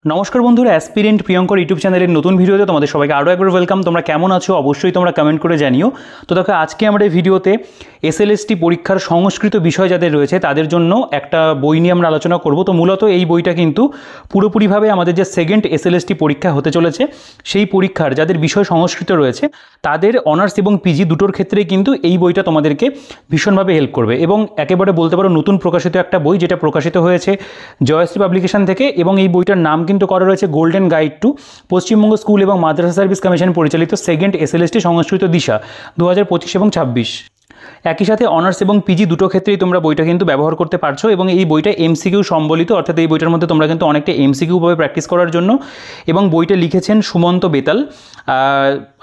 নমস্কার বন্ধুরা, aspirant Priyankar YouTube চ্যানেলের নতুন ভিডিওতে তোমাদের সবাইকে আরও একবার ওয়েলকাম। তোমরা কেমন আছো অবশ্যই তোমরা কমেন্ট করে জানিও। তো দেখো, আজকে আমরা এই ভিডিওতে এসএলএসটি পরীক্ষার সংস্কৃত বিষয় যাদের রয়েছে তাদের জন্য একটা বই নিয়ে আমরা আলোচনা করব। তো মূলত এই বইটা কিন্তু পুরোপুরিভাবে আমাদের যে সেকেন্ড এসএলএসটি পরীক্ষা হতে চলেছে সেই পরীক্ষার যাদের বিষয় সংস্কৃত রয়েছে তাদের অনার্স এবং পিজি দুটোর ক্ষেত্রেই কিন্তু এই বইটা তোমাদেরকে ভীষণভাবে হেল্প করবে। এবং একেবারে বলতে পারো নতুন প্রকাশিত একটা বই, যেটা প্রকাশিত হয়েছে জয়শ্রী পাবলিকেশন থেকে। এবং এই বইটার নাম কিন্তু করা রয়েছে golden guide to Paschimbanga school এবং মাদ্রাসা সার্ভিস কমিশন পরিচালিত সেকেন্ড এসএলএসটি সংস্কৃত দিশা 2025 এবং 26। একই সাথে অনার্স এবং পিজি দুটো ক্ষেত্রেই তোমরা বইটা কিন্তু ব্যবহার করতে পারছো। এবং এই বইটা এমসিকিউ সম্বলিত, অর্থাৎ এই বইটার মধ্যে তোমরা কিন্তু অনেকটা এমসিকিউ পাবে প্র্যাকটিস করার জন্য। এবং বইটা লিখেছেন সুমন্ত বেতাল।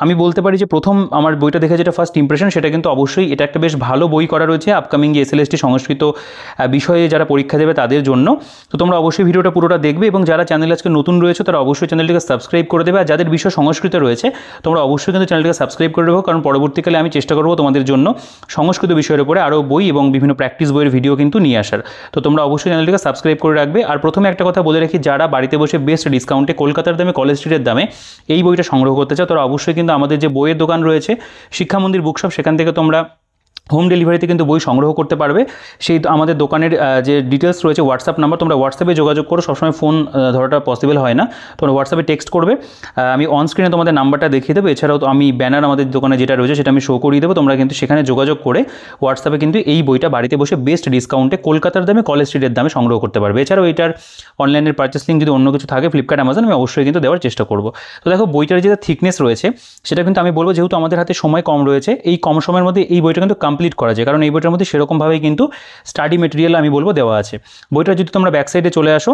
আমি বলতে পারি যে প্রথম আমার বইটা দেখে যেটা ফার্স্ট ইমপ্রেশন, সেটা কিন্তু অবশ্যই এটা একটা বেশ ভালো বই করা রয়েছে আপকামিং এসএলএসটি সংস্কৃত বিষয়ে যারা পরীক্ষা দেবে তাদের জন্য। তো তোমরা অবশ্যই ভিডিওটা পুরোটা দেখবে এবং যারা চ্যানেল আজকে নতুন রয়েছে তারা অবশ্যই চ্যানেলটিকে সাবস্ক্রাইব করে দেবে। আর যাদের বিষয় সংস্কৃত রয়েছে তোমরা অবশ্যই কিন্তু চ্যানেলটিকে সাবস্ক্রাইব করে দেবো, কারণ পরবর্তীকালে আমি চেষ্টা করবো তোমাদের জন্য সংস্কৃত বিষয়ের উপরে আরও বই এবং বিভিন্ন প্র্যাকটিস বইয়ের ভিডিও কিন্তু নিয়ে আসার। তো তোমরা অবশ্যই চ্যানেলটিকে সাবস্ক্রাইব করে রাখবে। আর প্রথমে একটা কথা বলে রাখি, যারা বাড়িতে বসে বেস্ট ডিসকাউন্টে কলকাতার দামে কলেজ স্ট্রিটের দামে এই বইটা সংগ্রহ করতে চাও তারা অবশ্যই কিন্তু আমাদের যে বইয়ের দোকান রয়েছে শিক্ষা মন্দির বুকশপ, সেখান থেকে তোমরা হোম ডেলিভারিতে কিন্তু বই সংগ্রহ করতে পারবে। সেই আমাদের দোকানের যে ডিটেলস রয়েছে, হোয়াটসঅ্যাপ নাম্বার, তোমরা হোয়াটসঅ্যাপে যোগাযোগ করো। সবসময় ফোন ধরাটা পসিবল হয় না, তোমরা হোয়াটসঅ্যাপে টেক্সট করবে। আমি অন স্ক্রিনে তোমাদের নাম্বারটা দেখিয়ে দেবো। এছাড়াও তো আমি ব্যানার আমাদের দোকানে যেটা রয়েছে সেটা আমি শো করিয়ে দেবো। তোমরা কিন্তু সেখানে যোগাযোগ করে হোয়াটসঅ্যাপে কিন্তু এই বইটা বাড়িতে বসে বেস্ট ডিসকাউন্টে কলকাতার দামে কলেজ স্ট্রিটের দামে সংগ্রহ করতে পারবে। এছাড়াও এটার অনলাইনের পারচেস লিঙ্ক যদি অন্য কিছু থাকে ফ্লিপকার্ট, অ্যামাজন, আমি অবশ্যই কিন্তু দেওয়ার চেষ্টা করবো। তো দেখো, বইটার যেটা থিকনেস রয়েছে সেটা কিন্তু আমি বলবো, যেহেতু আমাদের হাতে সময় কম রয়েছে, এই কম সময়ের মধ্যে এই বইটা কিন্তু কমপ্লিট করা যায়, কারণ এই বইটার মধ্যে সেরকমভাবেই কিন্তু স্টাডি মেটেরিয়াল আমি বলবো দেওয়া আছে। বইটা যদি তোমরা ব্যাক সাইডে চলে আসো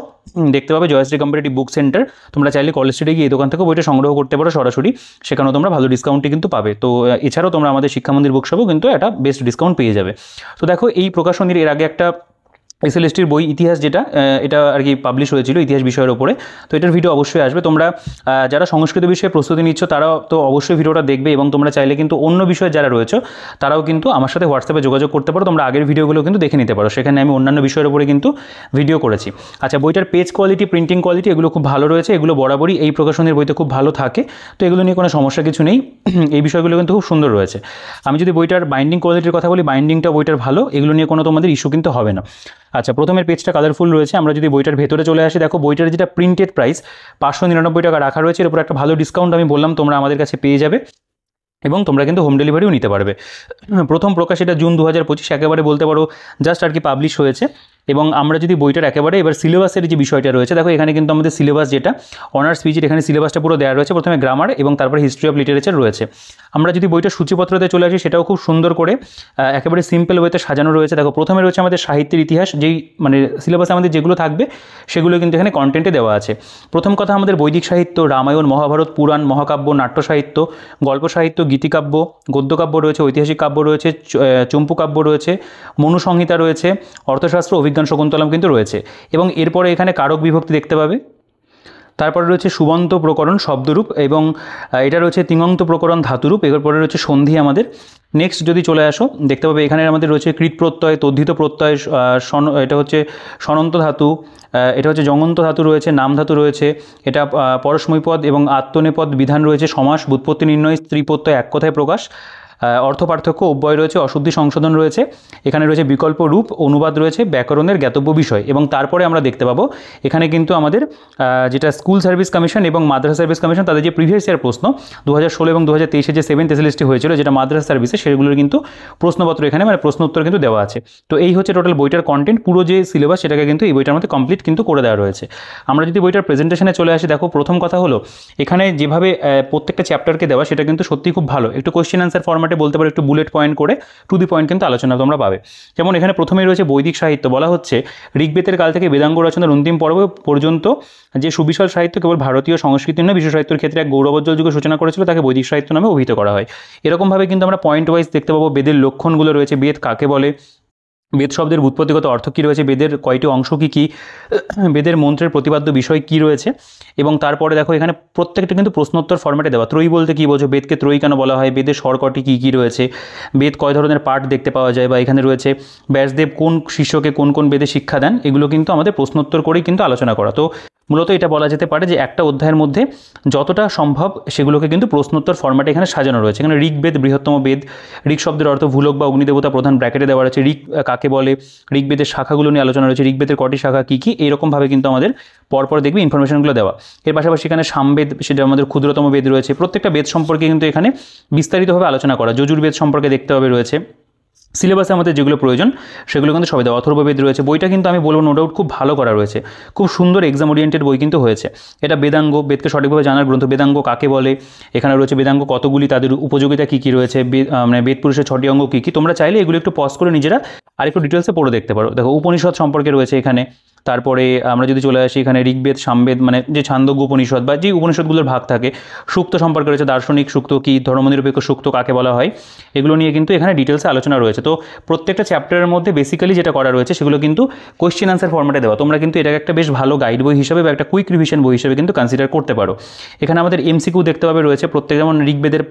দেখতে পাবে জয়শ্রী কম্পিটিটিভ বুক সেন্টার। তোমরা চাইলে কলেজ স্ট্রিটে গিয়ে এই দোকান থেকে বইটা সংগ্রহ করতে পারো সরাসরি, সেখানেও তোমরা ভালো ডিসকাউন্টে কিন্তু পাবে। তো এছাড়াও তোমরা আমাদের শিক্ষা মন্দির বুকশপেও কিন্তু একটা বেস্ট ডিসকাউন্ট পেয়ে যাবে। তো দেখো, এই প্রকাশনীর এর আগে একটা এসএলএসটির বই ইতিহাস, যেটা এটা আর কি পাবলিশ হয়েছিল ইতিহাস বিষয়ের ওপরে, তো এটার ভিডিও অবশ্যই আসবে। তোমরা যারা সংস্কৃত বিষয়ে প্রস্তুতি নিচ্ছ তারাও তো অবশ্যই ভিডিওটা দেখবে। এবং তোমরা চাইলে কিন্তু অন্য বিষয়ে যারা রয়েছে তারাও কিন্তু আমার সাথে হোয়াটসঅ্যাপে যোগাযোগ করতে পারো। তোমরা আগের ভিডিওগুলো কিন্তু দেখে নিতে পারো, সেখানে আমি অন্যান্য বিষয়ের উপরে কিন্তু ভিডিও করেছি। আচ্ছা, বইটার পেজ কোয়ালিটি, প্রিন্টিং কোয়ালিটি এগুলো খুব ভালো রয়েছে। এগুলো বরাবরই এই প্রকাশনের বইতে খুব ভালো থাকে, তো এগুলো নিয়ে কোনো সমস্যা কিছু নেই। এই বিষয়গুলো কিন্তু খুব সুন্দর রয়েছে। আমি যদি বইটার বাইন্ডিং কোয়ালিটির কথা বলি, বাইন্ডিংটা বইটার ভালো, এগুলো নিয়ে কোনো তোমাদের ইস্যু কিন্তু হবে না। আচ্ছা, প্রথমের পেজটা কালারফুল রয়েছে। আমরা যদি বইটার ভেতরে চলে আসি, দেখো বইটার যেটা প্রিন্টেড প্রাইস 599 টাকা রাখা রয়েছে। এর উপর একটা ভালো ডিসকাউন্ট আমি বললাম তোমরা আমাদের কাছে পেয়ে যাবে, এবং তোমরা কিন্তু হোম ডেলিভারিও নিতে পারবে। প্রথম প্রকাশ এটা জুন 2025, একেবারে বলতে পারো জাস্ট আর কি পাবলিশ হয়েছে। এবং আমরা যদি বইটার একেবারে এবার সিলেবাসের যে বিষয়টা রয়েছে, দেখো এখানে কিন্তু আমাদের সিলেবাস যেটা অনার্স পিজির, এখানে সিলেবাসটা পুরো দেওয়া রয়েছে। প্রথমে গ্রামার এবং তারপরে হিস্ট্রি অফ লিটারেচার রয়েছে। আমরা যদি বইটা সূচিপত্রতে চলে আসি, সেটাও খুব সুন্দর করে একেবারে সিম্পল ওয়েতে সাজানো রয়েছে। দেখো, প্রথমে রয়েছে আমাদের সাহিত্যের ইতিহাস, যেই মানে সিলেবাসে আমাদের যেগুলো থাকবে সেগুলো কিন্তু এখানে কন্টেন্টে দেওয়া আছে। প্রথম কথা, আমাদের বৈদিক সাহিত্য, রামায়ণ, মহাভারত, পুরাণ, মহাকাব্য, নাট্য সাহিত্য, গল্প সাহিত্য, গীতিকাব্য, গদ্যকাব্য রয়েছে, ঐতিহাসিক কাব্য রয়েছে, চম্পু কাব্য রয়েছে, মনুসংহিতা রয়েছে, অর্থশাস্ত্র, অভিজ্ঞান শকুন্তলম কিন্তু রয়েছে। এবং এরপরে এখানে কারক বিভক্তি দেখতে পাবে। তারপরে রয়েছে সুবন্ত প্রকরণ শব্দরূপ, এবং এটা রয়েছে তিঙন্ত প্রকরণ ধাতুরূপ। এরপরে রয়েছে সন্ধি আমাদের। নেক্সট যদি চলে আসো দেখতে পাবে এখানে আমাদের রয়েছে কৃত প্রত্যয়, তদ্ধিত প্রত্যয়, এটা হচ্ছে সনন্ত ধাতু, এটা হচ্ছে জঙ্গন্ত ধাতু রয়েছে, নাম ধাতু রয়েছে, এটা পরস্মৈপদ এবং আত্মনেপদ বিধান রয়েছে, সমাস, ব্যুৎপত্তি নির্ণয়, স্ত্রী প্রত্যয়, এক কথায় প্রকাশ, অর্থ পার্থক্য, অব্যয় রয়েছে, অশুদ্ধি সংশোধন রয়েছে, এখানে রয়েছে বিকল্প রূপ, অনুবাদ রয়েছে, ব্যাকরণের জ্ঞাতব্য বিষয়। এবং তারপরে আমরা দেখতে পাবো এখানে কিন্তু আমাদের যেটা স্কুল সার্ভিস কমিশন এবং মাদ্রাসা সার্ভিস কমিশন তাদের যে প্রিভিয়াস ইয়ার প্রশ্ন 2016 এবং 2023 যে 7th এসএলএসটি হয়েছিল যেটা মাদ্রাসা সার্ভিসে, সেগুলোর কিন্তু প্রশ্নপত্র এখানে মানে প্রশ্ন উত্তর কিন্তু দেওয়া আছে। তো এই হচ্ছে টোটাল বইটার কন্টেন্ট, পুরো যে সিলেবাস সেটাকে কিন্তু এই বইটার মধ্যে কমপ্লিট কিন্তু করে দেওয়া রয়েছে। আমরা যদি বইটার প্রেজেন্টেশনে চলে আসি, দেখো প্রথম কথা হলো এখানে যেভাবে প্রত্যেকটা চ্যাপ্টারকে দেওয়া সেটা কিন্তু সত্যিই খুব ভালো। একটু কোয়েশ্চেন অ্যান্সার ফরম্যাটে বলতে পারো, একটু বুলেট পয়েন্ট করে টু দি পয়েন্ট কিন্তু আলোচনা তোমরা পাবে। যেমন এখানে প্রথমেই রয়েছে বৈদিক সাহিত্য, বলা হচ্ছে ঋগ্বেদের কাল থেকে বেদাঙ্গ রচনার অন্তিম পর্ব পর্যন্ত যে সুবিশাল সাহিত্য কেবল ভারতীয় সংস্কৃতি নয়, বিশ্ব সাহিত্যের ক্ষেত্রে এক গৌরবোজ্জ্বল যুগে সূচনা করেছিল, তাকে বৈদিক সাহিত্য নামে অভিহিত করা হয়। এরকমভাবে কিন্তু আমরা পয়েন্ট ওয়াইজ দেখতে পাবো বেদের লক্ষণগুলো রয়েছে, বেদ কাকে বলে, বেদ শব্দের ব্যুৎপত্তিগত অর্থ কী রয়েছে, বেদের কয়টি অংশ কী কী, বেদের মন্ত্রের প্রতিপাদ্য বিষয় কী রয়েছে। এবং তারপরে দেখো এখানে প্রত্যেকটা কিন্তু প্রশ্নোত্তর ফরম্যাটে দেওয়া। ত্রয়ী বলতে কী বোঝো, বেদকে ত্রয়ী কেন বলা হয়, বেদের স্বর কটি কী কী রয়েছে, বেদ কয় ধরনের পাঠ দেখতে পাওয়া যায়, বা এখানে রয়েছে ব্যাসদেব কোন শিষ্যকে কোন কোন বেদে শিক্ষা দেন, এগুলো কিন্তু আমাদের প্রশ্নোত্তর করেই কিন্তু আলোচনা করা। তো মূলত এটা বলা যেতে পারে যে একটা অধ্যায়ের মধ্যে যতটা সম্ভব সেগুলোকে কিন্তু প্রশ্নোত্তর ফরম্যাটে এখানে সাজানো রয়েছে। এখানে ঋগ্বেদ বৃহত্তম বেদ, ঋগ শব্দের অর্থ ভূলোক বা অগ্নিদেবতা প্রধান ব্র্যাকেটে দেওয়া রয়েছে, ঋগ কাকে বলে, ঋগ্বেদের শাখাগুলো নিয়ে আলোচনা রয়েছে, ঋগ্বেদের কটি শাখা কী কী, এইরকমভাবে কিন্তু আমাদের পরপর দেখবে ইনফরমেশনগুলো দেওয়া। এর পাশাপাশি এখানে সামবেদ, সেটা আমাদের ক্ষুদ্রতম বেদ রয়েছে, প্রত্যেকটা বেদ সম্পর্কে কিন্তু এখানে বিস্তারিতভাবে আলোচনা করা। যজুর্বেদ সম্পর্কে দেখতে হবে রয়েছে, সিলেবাসে আমাদের যেগুলো প্রয়োজন সেগুলো কিন্তু সবাই দেওয়া। অথর্ববেদ রয়েছে, বইটা কিন্তু আমি বলবো নো ডাউট খুব ভালো করা রয়েছে, খুব সুন্দর এক্সাম ওরিয়েন্টেড বই কিন্তু হয়েছে। এটা বেদাঙ্গ, বেদকে সঠিকভাবে জানার গ্রন্থ। বেদাঙ্গ কাকে বলে, এখানে রয়েছে বেদাঙ্গ কতগুলি, তাদের উপযোগিতা কী কী রয়েছে, মানে বেদ পুরুষের 6টি অঙ্গ কী কী। তোমরা চাইলে এগুলো একটু পজ করে নিজেরা আরেকটু ডিটেলসে পড়ে দেখতে পারো। দেখো উপনিষদ সম্পর্কে রয়েছে এখানে। তারপরে আমরা যদি চলে আসি এখানে ঋগ্বেদ, সামবেদ মানে যে ছান্দোগ্য উপনিষদ বা যে উপনিষদগুলোর ভাগ থাকে, সূক্ত সম্পর্কে রয়েছে, দার্শনিক সূক্ত কী, ধর্মনিরপেক্ষ সূক্ত কাকে বলা হয়, এগুলো নিয়ে কিন্তু এখানে ডিটেলসে আলোচনা রয়েছে। তো প্রত্যেকটা চ্যাপ্টারের মধ্যে বেসিক্যালি যেটা করা রয়েছে সেগুলো কিন্তু কোয়েশ্চেন আনসার ফরম্যাটে দেওয়া। তোমরা কিন্তু এটাকে একটা বেশ ভালো গাইড বই হিসেবে বা একটা কুইক রিভিশন বই হিসেবে কিন্তু কনসিডার করতে পারো। এখানে আমাদের এমসিকিউ দেখতে পাবে রয়েছে প্রত্যেক, যেমন ঋগ্বেদের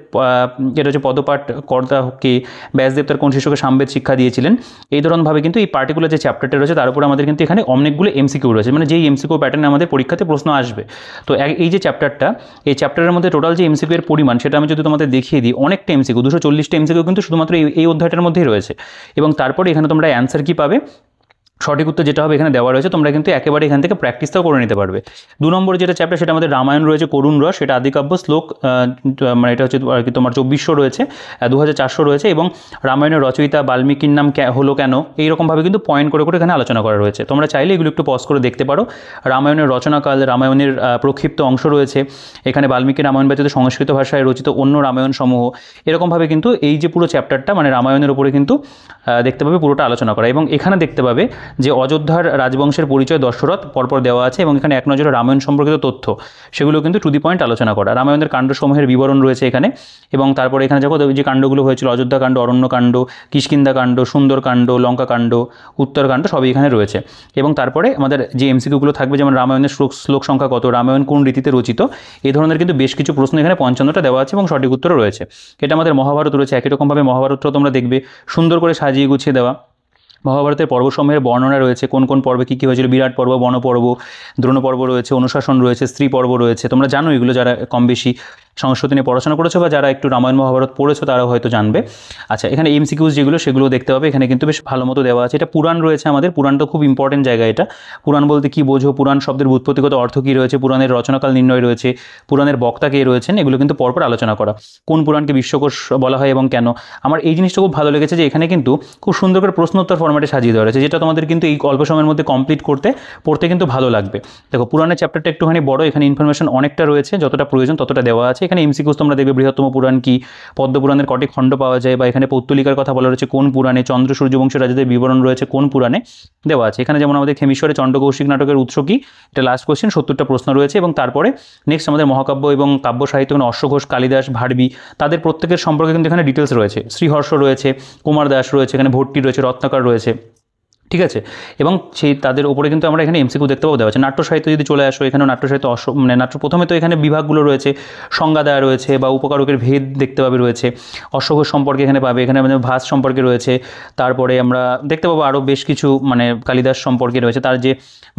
যেটা হচ্ছে পদপাঠ কর্তাকে ব্যাসদেব তার কোন শিশুকে সামবেদ শিক্ষা দিয়েছিলেন, এই ধরনভাবে কিন্তু এই পার্টিকুলার যে চ্যাপ্টারটা রয়েছে তার উপর আমাদের কিন্তু এখানে অনেকগুলো এমসিকিউ রয়েছে, মানে যেই এমসিকিউ প্যাটার্নে আমাদের পরীক্ষাতে প্রশ্ন আসবে। তো এই যে চ্যাপ্টারটা, এই চ্যাপ্টারের মধ্যে টোটাল যে এমসিকিউ এর পরিমাণ সেটা আমি যদি তোমাদের দেখিয়ে দিই, অনেকটা এমসিকিউ, 240টা এমসিকিউ কিন্তু শুধুমাত্র এই অধ্যায়টার মধ্যেই রয়েছে। এবং তারপরে এখানে তোমরা অ্যান্সার কি পাবে, সঠিক উত্তর যেটা হবে এখানে দেওয়া রয়েছে, তোমরা কিন্তু একেবারে এখান থেকে প্র্যাকটিসটাও করে নিতে পারবে। 2 নম্বর যেটা চ্যাপ্টার সেটা আমাদের রামায়ণ রয়েছে, করুণ রস, সেটা আদিকাব্য শ্লোক, মানে এটা হচ্ছে আর কি তোমার 2400 রয়েছে, 2400 রয়েছে, এবং রামায়ণের রচয়িতা বাল্মীকির নাম হলো কেন, এইরকমভাবে কিন্তু পয়েন্ট করে করে এখানে আলোচনা করা রয়েছে। তোমরা চাইলে এগুলো একটু পজ করে দেখতে পারো। রামায়ণের রচনাকাল, রামায়ণের প্রক্ষিপ্ত অংশ রয়েছে এখানে, বাল্মীকি রামায়ণ ব্যতীত সংস্কৃত ভাষায় রচিত অন্য রামায়ণ সমূহ, এরকমভাবে কিন্তু এই যে পুরো চ্যাপ্টারটা মানে রামায়ণের উপরে কিন্তু দেখতে পাবে পুরোটা আলোচনা করা। এবং এখানে দেখতে পাবে যে অযোধ্যার রাজবংশের পরিচয় দশরথ পরপর দেওয়া আছে, এবং এখানে এক নজরে রামায়ণ সম্পর্কিত তথ্য সেগুলো কিন্তু টু দি পয়েন্ট আলোচনা করা। রামায়ণের কাণ্ডসমূহের বিবরণ রয়েছে এখানে, এবং তারপরে এখানে দেখো যে কাণ্ডগুলো হয়েছিল, অযোধ্যা কাণ্ড, অরণ্যকাণ্ড, কিষ্কিন্ধা কাণ্ড, সুন্দরকাণ্ড, লঙ্কাকাণ্ড, উত্তরকাণ্ড, সবই এখানে রয়েছে। এবং তারপরে আমাদের যে এমসিকিউগুলো থাকবে, যেমন রামায়ণের শ্লোক সংখ্যা কত, রামায়ণ কোন রীতিতে রচিত, এই ধরনের কিন্তু বেশ কিছু প্রশ্ন এখানে 55টা দেওয়া আছে এবং সঠিক উত্তরও রয়েছে। এটা আমাদের মহাভারত রয়েছে, একই রকমভাবে মহাভারতটাও তোমরা দেখবে সুন্দর করে সাজিয়ে গুছিয়ে দেওয়া। মহাভারতের পর্বসমূহের বর্ণনা রয়েছে, কোন কোন পর্বে কী কী হয়েছিল, বিরাট পর্ব, বনপর্ব, দ্রোণ পর্ব রয়েছে, অনুশাসন রয়েছে, স্ত্রী পর্ব রয়েছে। তোমরা জানো এগুলো, যারা কম বেশি সংস্কৃতি নিয়ে পড়াশোনা করেছো বা যারা একটু রামায়ণ মহাভারত পড়েছো তারাও হয়তো জানবে। আচ্ছা, এখানে এমসিকিউজ যেগুলো সেগুলো দেখতে পাবে, এখানে কিন্তু বেশ ভালো মতো দেওয়া আছে। এটা পুরাণ রয়েছে আমাদের, পুরাণটা খুব ইম্পর্টেন্ট জায়গা। এটা পুরাণ বলতে কী বোঝো, পুরাণ শব্দের ব্যুৎপত্তিগত অর্থ কী রয়েছে, পুরাণের রচনাকাল নির্ণয় রয়েছে, পুরাণের বক্তা কে রয়েছেন, এগুলো কিন্তু পরপর আলোচনা করা। কোন পুরাণকে বিশ্বকোষ বলা হয় এবং কেন। আমার এই জিনিসটা খুব ভালো লেগেছে যে এখানে কিন্তু খুব সুন্দর করে প্রশ্নোত্তর ফরম্যাটে সাজিয়ে দেওয়া রয়েছে, যেটা তোমাদের কিন্তু এই অল্প সময়ের মধ্যে কমপ্লিট পড়তে কিন্তু ভালো লাগবে। দেখো পুরাণের চ্যাপ্টারটা একটুখানি বড়, এখানে ইনফরমেশন অনেকটা রয়েছে, যতটা প্রয়োজন ততটা দেওয়া আছে। এখানে এমসিকিউজ তোমরা দেখবে বৃহত্তম পুরাণ কি, পদ্মপুরাণের কটি খণ্ড পাওয়া যায়, বা এখানে পৌত্তলিকার কথা বলা রয়েছে কোন পুরাণে, চন্দ্র সূর্যবংশের রাজাদের বিবরণ রয়েছে কোন পুরাণে দেওয়া আছে। এখানে যেমন আমাদের খেমিশ্বরে চণ্ডকৌশিক নাটকের উৎস কি, এটা লাস্ট কোশ্চেন, 70টা প্রশ্ন রয়েছে। এবং তারপরে নেক্সট আমাদের মহাকাব্য এবং কাব্য সাহিত্য, মানে অশ্বঘোষ, কালিদাস, ভারবী, তাদের প্রত্যেকের সম্পর্কে কিন্তু এখানে ডিটেলস রয়েছে। শ্রীহর্ষ রয়েছে, কুমার দাস রয়েছে, এখানে ভট্টি রয়েছে, রত্নাকর রয়েছে, ঠিক আছে। এবং সেই তাদের উপরে কিন্তু আমরা এখানে এমসিকিউ দেখতে পাবো দেওয়া আছে। নাট্য সাহিত্য যদি চলে আসো, এখানেও নাট্য সাহিত্য মানে নাট্য প্রথমে তো এখানে বিভাগগুলো রয়েছে, সংজ্ঞা দেওয়া রয়েছে বা উপকারকের ভেদ দেখতে পাবে রয়েছে, অশ্বঘোষ সম্পর্কে এখানে পাবে, এখানে আমাদের ভাস সম্পর্কে রয়েছে। তারপরে আমরা দেখতে পাবো আরও বেশ কিছু মানে কালিদাস সম্পর্কে রয়েছে, তার যে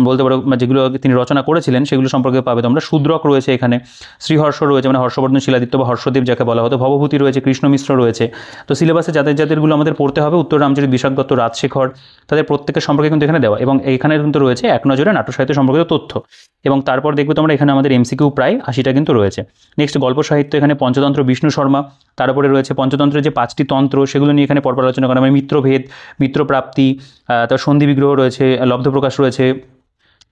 বলতে পারো যেগুলো তিনি রচনা করেছিলেন সেগুলো সম্পর্কে পাবে তোমরা। শূদ্রক রয়েছে এখানে, শ্রীহর্ষ রয়েছে মানে হর্ষবর্ধন শিলাদিত্য বা হর্ষদেব যাকে বলা হতো, ভবভূতি রয়েছে, কৃষ্ণ মিশ্র রয়েছে। তো সিলেবাসে যাদেরগুলো আমাদের পড়তে হবে, উত্তর রামচরিত, বিশাখ দত্ত, রাজশেখর, তাদের প্রত্যেকের সম্পর্কে কিন্তু এখানে দেওয়া। এবং এখানে কিন্তু রয়েছে এক নজরে নাট্য সাহিত্য সম্পর্কিত তথ্য। এবং তারপর দেখবে তোমরা এখানে আমাদের এমসিকিউ প্রায় 80টা কিন্তু রয়েছে। নেক্সট গল্প সাহিত্য, এখানে পঞ্চতন্ত্র বিষ্ণু শর্মা, তারপরে রয়েছে পঞ্চতন্ত্রের যে 5টি তন্ত্র সেগুলো নিয়ে এখানে পরপর আলোচনা করা, মানে মিত্রভেদ, মিত্রপ্রাপ্তি, তার সন্ধি বিগ্রহ রয়েছে, লব্ধ প্রকাশ রয়েছে,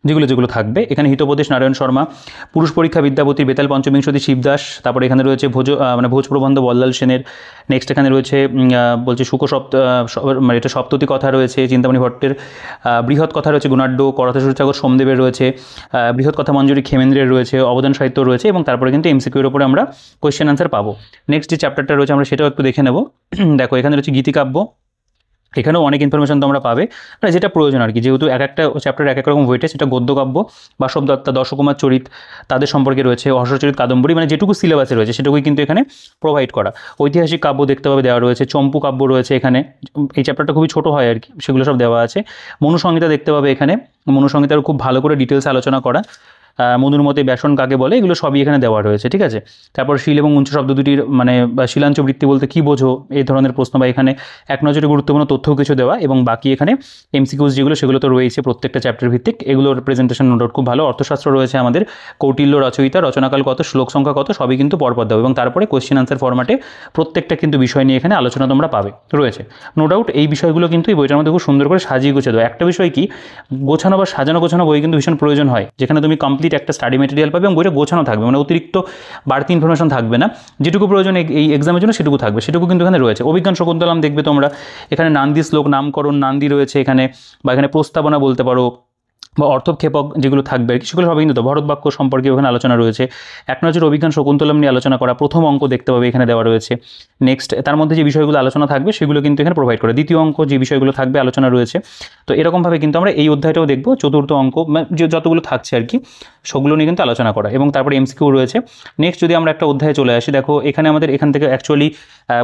যেগুলো থাকবে। এখানে হিতোপদেশ নারায়ণ শর্মা, পুরুষ পরীক্ষা বিদ্যাপতি, বেতাল পঞ্চবিংশতি শিবদাস, তারপরে এখানে রয়েছে ভোজ প্রবন্ধ বল্লাল সেনের। নেক্সট এখানে রয়েছে বলছে মানে এটা সপ্ততি কথা রয়েছে, চিন্তামণি ভট্টের। বৃহৎ কথা রয়েছে গুণাঢ্য, করথাসূরসাগর সোমদেবের রয়েছে, বৃহৎ কথা মঞ্জুরি খেমেন্দ্রের রয়েছে, অবদান সাহিত্য রয়েছে। এবং তারপরে কিন্তু এমসিকিউর উপরে আমরা কোয়েশ্চেন আনসার পাবো। নেক্সট যে চ্যাপ্টারটা রয়েছে আমরা সেটাও একটু দেখে নেব। দেখো এখানে রয়েছে গীতিকাব্য, এখানেও অনেক ইনফরমেশন তোমরা পাবে, মানে যেটা প্রয়োজন আর কি, যেহেতু এক একটা চ্যাপ্টার এক এক রকম ওয়েটেজ। এটা গদ্যকাব্য, বাসবদত্তা, দশকুমার চরিত, তাদের সম্পর্কে রয়েছে, হর্ষচরিত, কাদম্বরী, মানে যেটুকু সিলেবাসে রয়েছে সেটুকুই কিন্তু এখানে প্রোভাইড করা। ঐতিহাসিক কাব্য দেখতে পাবে দেওয়া রয়েছে, চম্পু কাব্য রয়েছে এখানে, এই চ্যাপ্টারটা খুবই ছোটো হয় আর কি, সেগুলো সব দেওয়া আছে। মনুসংহিতা দেখতে পাবে এখানে, মনুসংহিতার খুব ভালো করে ডিটেলস আলোচনা করা। মনুর মতে ব্যাসন কাকে বলে, এগুলো সবই এখানে দেওয়া রয়েছে, ঠিক আছে। তারপর শিল এবং উঞ্চ শব্দ দুটির মানে শিলাঞ্চ বৃত্তি বলতে কী বোঝো, এই ধরনের প্রশ্ন বা এখানে এক নজরে গুরুত্বপূর্ণ তথ্যও কিছু দেওয়া, এবং বাকি এখানে এমসিকিউজ যেগুলো সেগুলো তো রয়েছে প্রত্যেকটা চ্যাপ্টার ভিত্তিক, এগুলোর প্রেজেন্টেশন নোট খুব ভালো। অর্থশাস্ত্র রয়েছে আমাদের, কৌটিল্য রচয়িতা, রচনাকাল কত, শ্লোক সংখ্যা কত, সবই কিন্তু পরপর দেওয়া, এবং তারপরে কোয়েশ্চেন আনসার ফরম্যাটে প্রত্যেকটা কিন্তু বিষয় নিয়ে এখানে আলোচনা তোমরা পাবে রয়েছে। নো ডাউট এই বিষয়গুলো কিন্তু এই বইটার মধ্যে খুব সুন্দর করে সাজিয়ে গুছিয়ে দেওয়া। একটা বিষয় কি, গোছানো বা সাজানো গোছানো বই কিন্তু ভীষণ প্রয়োজন হয়, যেখানে তুমি কমপ্লিট একটা স্টাডি মেটেরিয়াল পাবে এবং বইটা গোছানো থাকবে, মানে অতিরিক্ত বাড়তি ইনফরমেশন থাকবে না, যেটুকু প্রয়োজন এই এক্সামের জন্য সেটুকু থাকবে, সেটুকু কিন্তু এখানে রয়েছে। অভিজ্ঞান শকুন্তলম দেখবে তোমরা, এখানে নান্দি শ্লোক, নামকরণ, নান্দি রয়েছে এখানে, বা এখানে প্রস্তাবনা বলতে পারো, বা অর্থক্ষেপক যেগুলো থাকবে আর কি, সেগুলো সবই কিন্তু ভরত বাক্য সম্পর্কে ওখানে আলোচনা রয়েছে। এক নজর অভিজ্ঞান শকুন্তলম নিয়ে আলোচনা করা, প্রথম অঙ্ক দেখতে পাবে এখানে দেওয়া রয়েছে। নেক্সট তার মধ্যে যে বিষয়গুলো আলোচনা থাকবে সেগুলো কিন্তু এখানে প্রোভাইড করে, দ্বিতীয় অঙ্ক যে বিষয়গুলো থাকবে আলোচনা রয়েছে। তো এরকমভাবে কিন্তু আমরা এই অধ্যায়টাও দেখবো, চতুর্থ অঙ্ক যে যতগুলো থাকছে আর কি সেগুলো নিয়ে কিন্তু আলোচনা করা, এবং তারপরে এমসিকিউ রয়েছে। নেক্সট যদি আমরা একটা অধ্যায়ে চলে আসি, দেখো এখানে আমাদের এখান থেকে অ্যাকচুয়ালি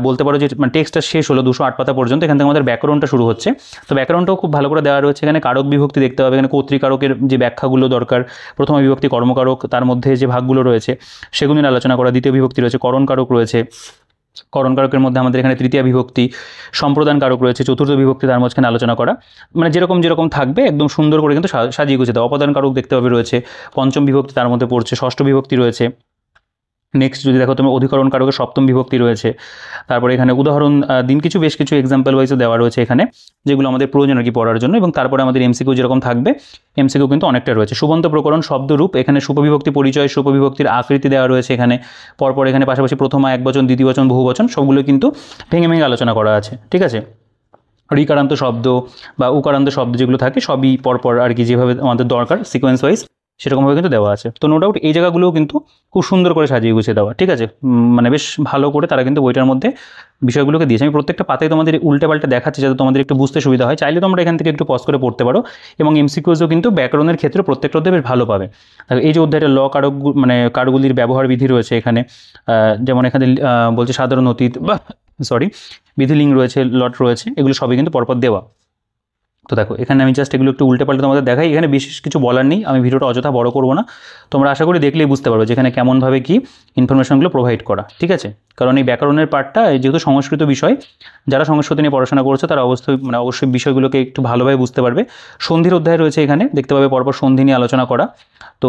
বলতে পারো যে টেক্সটটা শেষ হলো 208 পাতা পর্যন্ত, এখান থেকে আমাদের ব্যাকরণটা শুরু হচ্ছে। তো ব্যাকরণটাও খুব ভালো করে দেওয়া রয়েছে, এখানে কারক বিভক্তি দেখতে হবে, এখানে কর্তৃকারকের যে ব্যাখ্যাগুলো দরকার, প্রথম বিভক্তি কর্মকারক, তার মধ্যে যে ভাগগুলো রয়েছে সেগুলো নিয়ে আলোচনা করা, দ্বিতীয় বিভক্তি রয়েছে, করণকারক রয়েছে, করণকারকের মধ্যে আমাদের এখানে তৃতীয় বিভক্তি, সম্প্রদান কারক রয়েছে, চতুর্থ বিভক্তি, তার মাঝখানে আলোচনা করা, মানে যেরকম যেরকম থাকবে একদম সুন্দর করে কিন্তু সাজিয়ে গুছিয়ে দেওয়া। অপদান কারক দেখতে হবে রয়েছে, পঞ্চম বিভক্তি তার মধ্যে পড়ছে, ষষ্ঠ বিভক্তি রয়েছে। নেক্সট যদি দেখো তুমি অধিকরণ কারকের সপ্তম বিভক্তি রয়েছে, তারপরে এখানে উদাহরণ দিন কিছু, বেশ কিছু এক্সাম্পল ওয়াইজও দেওয়া রয়েছে এখানে, যেগুলো আমাদের প্রয়োজন আর কি পড়ার জন্য। এবং তারপরে আমাদের এমসিকিউ যেরকম থাকবে, এমসিকিউ কিন্তু অনেকটা রয়েছে। সুবন্ত প্রকরণ শব্দরূপ, এখানে সুপবিভক্তি পরিচয়, সুপবিভক্তির আকৃতি দেওয়া রয়েছে এখানে, পরপর এখানে পাশাপাশি প্রথমা একবচন, দ্বিতীয় বচন, বহুবচন সবগুলো কিন্তু ভেঙে ভেঙে আলোচনা করা আছে, ঠিক আছে। ঋকারান্ত শব্দ বা উকারান্ত শব্দ যেগুলো থাকে সবই পরপর আর কি যেভাবে আমাদের দরকার সিকোয়েন্স ওয়াইজ সেরকমভাবে কিন্তু দেওয়া আছে। তো নো ডাউট এই জায়গাগুলোও কিন্তু খুব সুন্দর করে সাজিয়ে গুছিয়ে দেওয়া, ঠিক আছে। মানে বেশ ভালো করে তারা কিন্তু বইটার মধ্যে বিষয়গুলোকে দিয়েছে। আমি প্রত্যেকটা পাতায় তোমাদের উল্টে পাল্টে দেখাচ্ছি যাতে তোমাদের একটু বুঝতে সুবিধা হয়। চাইলে তোমরা এখান থেকে একটু পজ করে পড়তে পারো, এবং এমসিকিউজও কিন্তু ব্যাকরণের ক্ষেত্রে প্রত্যেকটা অধ্যায় বেশ ভালো পাবে। এই যে অধ্যায়টা ল কারক মানে কারগুলির ব্যবহার বিধি রয়েছে এখানে, যেমন এখানে বলছে সাধারণ অতীত বা বিধিলিঙ্গ রয়েছে, লট রয়েছে, এগুলো সবই কিন্তু পরপর দেওয়া। তো দেখো এখানে আমি জাস্ট এগুলো একটু উল্টে পাল্টে তোমাদের দেখাই, এখানে বিশেষ কিছু বলার নেই, আমি ভিডিওটা অযথা বড় করবো না, তোমরা আশা করি দেখলেই বুঝতে পারবে যেখানে কেমনভাবে কি ইনফরমেশনগুলো প্রোভাইড করা, ঠিক আছে। কারণ এই ব্যাকরণের পার্টটা যেহেতু সংস্কৃত বিষয়, যারা সংস্কৃত নিয়ে পড়াশোনা করছে তারা অবশ্যই বিষয়গুলোকে একটু ভালোভাবে বুঝতে পারবে। সন্ধির অধ্যায় রয়েছে এখানে, দেখতে পাবে পরপর সন্ধি নিয়ে আলোচনা করা। তো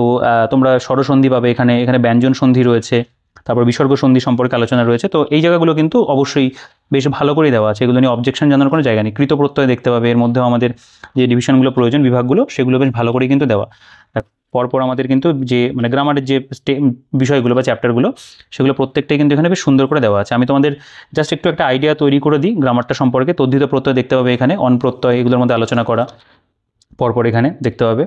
তোমরা স্বরসন্ধি পাবে এখানে, এখানে ব্যঞ্জন সন্ধি রয়েছে, তারপর বিসর্গ সন্ধি সম্পর্কে আলোচনা রয়েছে। তো এই জায়গাগুলো কিন্তু অবশ্যই বেশ ভালো করেই দেওয়া আছে, এগুলো নিয়ে অবজেকশন জানার কোনো জায়গা নেই। কৃত প্রত্যয় দেখতে পাবে, এর মধ্যেও আমাদের যে ডিভিশনগুলো প্রয়োজন বিভাগগুলো সেগুলো বেশ ভালো করেই কিন্তু দেওয়া। পরপর আমাদের কিন্তু যে মানে গ্রামারের যে বিষয়গুলো বা চ্যাপ্টারগুলো সেগুলো প্রত্যেকটাই কিন্তু এখানে বেশ সুন্দর করে দেওয়া আছে। আমি তোমাদের জাস্ট একটু একটা আইডিয়া তৈরি করে দিই গ্রামারটা সম্পর্কে। তদ্ধিত প্রত্যয় দেখতে পাবে এখানে, অন প্রত্যয়, এগুলোর মধ্যে আলোচনা করা পরপর এখানে দেখতে পাবে।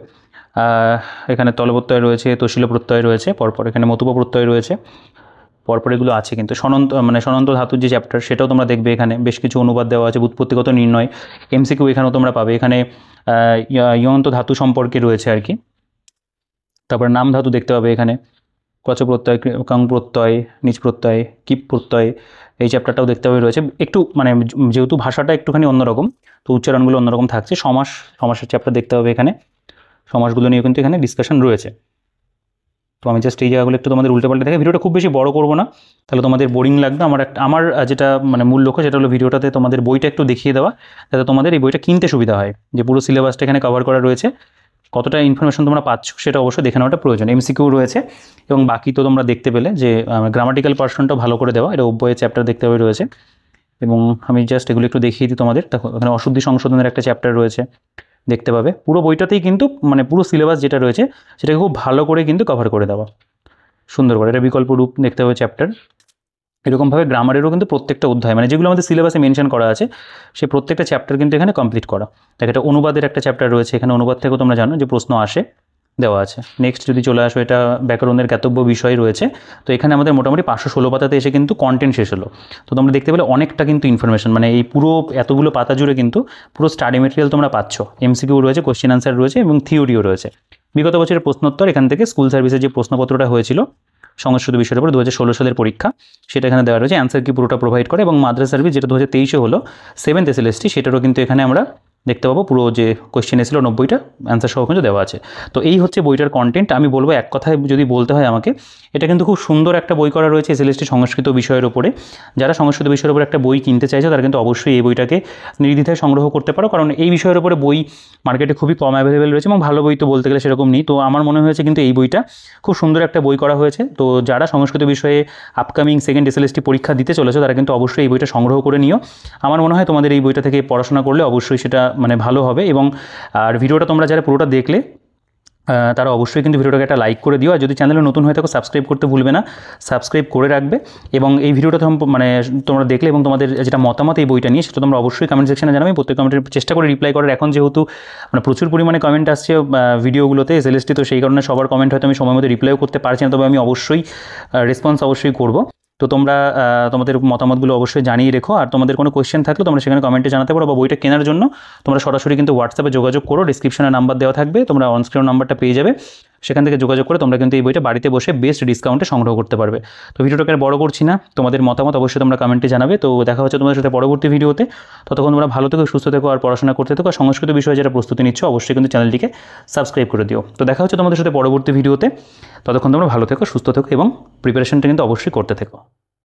এখানে তলপ্রত্যয় রয়েছে, তশিল প্রত্যয় রয়েছে, পরপর এখানে মতুপ প্রত্যয় রয়েছে, পরপর এগুলো আছে কিন্তু সনন্ত ধাতুর যে চ্যাপ্টার সেটাও তোমরা দেখবে, এখানে বেশ কিছু অনুবাদ দেওয়া আছে, ব্যুৎপত্তিগত নির্ণয়, এমসিকিউ এখানেও তোমরা পাবে। এখানে ইয়ন্ত ধাতু সম্পর্কে রয়েছে আর কি। তারপরে নাম ধাতু দেখতে পাবে এখানে, কচ প্রত্যয়, কং প্রত্যয়, নিজ প্রত্যয়, কিপ প্রত্যয়, এই চ্যাপ্টারটাও দেখতে পাবে রয়েছে। একটু মানে যেহেতু ভাষাটা একটুখানি অন্যরকম, তো উচ্চারণগুলো অন্যরকম থাকছে। সমাসের চ্যাপ্টার দেখতে পাবে এখানে, সমাসগুলো নিয়ে কিন্তু এখানে ডিসকাশন রয়েছে। তো আমি জাস্ট এই জায়গাগুলো একটু তোমাদের উল্টে পাল্টে দেখে, ভিডিওটা খুব বেশি বড় করবো না, তাহলে তোমাদের বোরিং লাগবে। আমার যেটা মানে মূল লক্ষ্য সেটা হলো ভিডিওটাতে তোমাদের বইটা একটু দেখিয়ে দেওয়া, যাতে তোমাদের এই বইটা কিনতে সুবিধা হয়, যে পুরো সিলেবাসটা এখানে কভার করা রয়েছে, কতটা ইনফরমেশন তোমরা পাচ্ছ সেটা অবশ্যই দেখে নেওয়াটা প্রয়োজন। এমসিকিউ রয়েছে, এবং বাকি তো তোমরা দেখতে পেলে যে গ্রামাটিক্যাল পার্সনটাও ভালো করে দেওয়া, এটা অব্যয়ের চ্যাপ্টার দেখতে পাবে রয়েছে। এবং আমি জাস্ট এগুলো একটু দেখিয়ে দিই তোমাদের। দেখো এখানে অশুদ্ধি সংশোধনের একটা চ্যাপ্টার রয়েছে, দেখতে পাবে পুরো বইটাতেই কিন্তু মানে পুরো সিলেবাস যেটা রয়েছে সেটাকে খুব ভালো করে কিন্তু কভার করে দেওয়া সুন্দর করে। এটা বিকল্প রূপ দেখতে হবে চ্যাপ্টার। এরকমভাবে গ্রামারেরও কিন্তু প্রত্যেকটা অধ্যায় মানে যেগুলো আমাদের সিলেবাসে মেনশন করা আছে সেই প্রত্যেকটা চ্যাপ্টার কিন্তু এখানে কমপ্লিট করা। দেখ এটা অনুবাদের একটা চ্যাপ্টার রয়েছে, এখানে অনুবাদ থেকেও তোমরা জানো যে প্রশ্ন আসে, দেওয়া আছে। নেক্সট যদি চলে আসো, এটা ব্যাকরণের জ্ঞাতব্য বিষয় রয়েছে। তো এখানে আমাদের মোটামুটি 516 পাতাতে এসে কিন্তু কন্টেন্ট শেষ হলো। তো তোমরা দেখতে পেলে অনেকটা কিন্তু ইনফরমেশন, মানে এই পুরো এতগুলো পাতা জুড়ে কিন্তু পুরো স্টাডি মেটেরিয়াল তোমরা পাচ্ছ। এমসিকিউ রয়েছে, কোশ্চেন আনসার রয়েছে, এবং থিওরিও রয়েছে। বিগত বছরের প্রশ্নোত্তর এখান থেকে স্কুল সার্ভিসের যে প্রশ্নপত্রটা হয়েছিল সংস্কৃত বিষয়ের উপর 2016 সালের পরীক্ষা, সেটা এখানে দেওয়া রয়েছে। অ্যান্সার কি পুরোটা প্রোভাইড করে, এবং মাদ্রাসা সার্ভিস যেটা 2023 হলো 7th SLST, সেটারও কিন্তু এখানে আমরা দেখতে পাবো পুরো যে কোয়েশ্চেন এসেছিলো 90টা অ্যান্সার সহ কিন্তু দেওয়া আছে। তো এই হচ্ছে বইটার কন্টেন্ট। আমি বলবো এক কথায় যদি বলতে হয় আমাকে, এটা কিন্তু খুব সুন্দর একটা বই করা রয়েছে এসএলএসটি সংস্কৃত বিষয়ের উপরে। যারা সংস্কৃত বিষয়ের উপরে একটা বই কিনতে চাইছে তারা কিন্তু অবশ্যই এই বইটাকে নির্দ্বিধায় সংগ্রহ করতে পারো, কারণ এই বিষয়ের উপরে বই মার্কেটে খুবই কম অ্যাভেলেবেল রয়েছে এবং ভালো বই তো বলতে গেলে সেরকম নেই। তো আমার মনে হয়েছে কিন্তু এই বইটা খুব সুন্দর একটা বই করা হয়েছে। তো যারা সংস্কৃত বিষয়ে আপকামিং সেকেন্ড এসএলএসটি পরীক্ষা দিতে চলেছে তারা কিন্তু অবশ্যই এই বইটা সংগ্রহ করে নিও। আমার মনে হয় তোমাদের এই বইটা থেকে পড়াশোনা করলে অবশ্যই সেটা মানে ভালো হবে। এবং আর ভিডিওটা তোমরা যারা পুরোটা দেখলে তারা অবশ্যই কিন্তু ভিডিওটাকে একটা লাইক করে দিও, আর যদি চ্যানেলে নতুন হয়ে থাকো সাবস্ক্রাইব করতে ভুলবে না, সাবস্ক্রাইব করে রাখবে। এবং এই ভিডিওটা মানে তোমরা দেখলে এবং তোমাদের যেটা মতামত এই বইটা নিয়ে সেটা তোমরা অবশ্যই কমেন্ট সেকশনে জানাবে। প্রত্যেক কমেন্টের চেষ্টা করে রিপ্লাই করার। এখন যেহেতু মানে প্রচুর পরিমাণে কমেন্ট আসছে ভিডিওগুলোতে এসএলএসটি, তো সেই কারণে সবার কমেন্ট হয়তো আমি সময় মতো রিপ্লাইও করতে পারছি না, তবে আমি অবশ্যই রেসপন্স অবশ্যই করব। তো তোমরা তোমাদের মতামতগুলো অবশ্যই জানিয়ে রেখো। আর তোমাদের কোনো কোয়েশ্চেন থাকলে তোমরা সেখানে কমেন্টে জানাতে পারো, বা বইটা কেনার জন্য তোমরা সরাসরি কিন্তু হোয়াটসঅ্যাপে যোগাযোগ করো। ডিসক্রিপশনে নাম্বার দেওয়া থাকবে, তোমরা অনস্ক্রিন নাম্বারটা পেয়ে যাবে, সেখান থেকে যোগাযোগ করে তোমরা কিন্তু এই বইটা বাড়িতে বসে বেস্ট ডিসকাউন্টে সংগ্রহ করতে পারবে। তো ভিডিওটাকে আর বড় করছি না, তোমাদের মতামত অবশ্যই তোমরা কমেন্টে জানাবে। তো দেখা হচ্ছে তোমাদের সাথে পরবর্তী ভিডিওতে। ততক্ষণ তোমরা ভালো থেকো, সুস্থ থেকো, আর পড়াশোনা করতে থেকো। আর সংস্কৃত বিষয়ে যারা প্রস্তুতি নিচ্ছ অবশ্যই কিন্তু চ্যানেলটিকে সাবস্ক্রাইব করে দিও। তো দেখা হচ্ছে তোমাদের সাথে পরবর্তী ভিডিওতে। ততক্ষণ তোমরা ভালো থেকো, সুস্থ থেকো এবং প্রিপারেশনটা কিন্তু অবশ্যই করতে থেকো।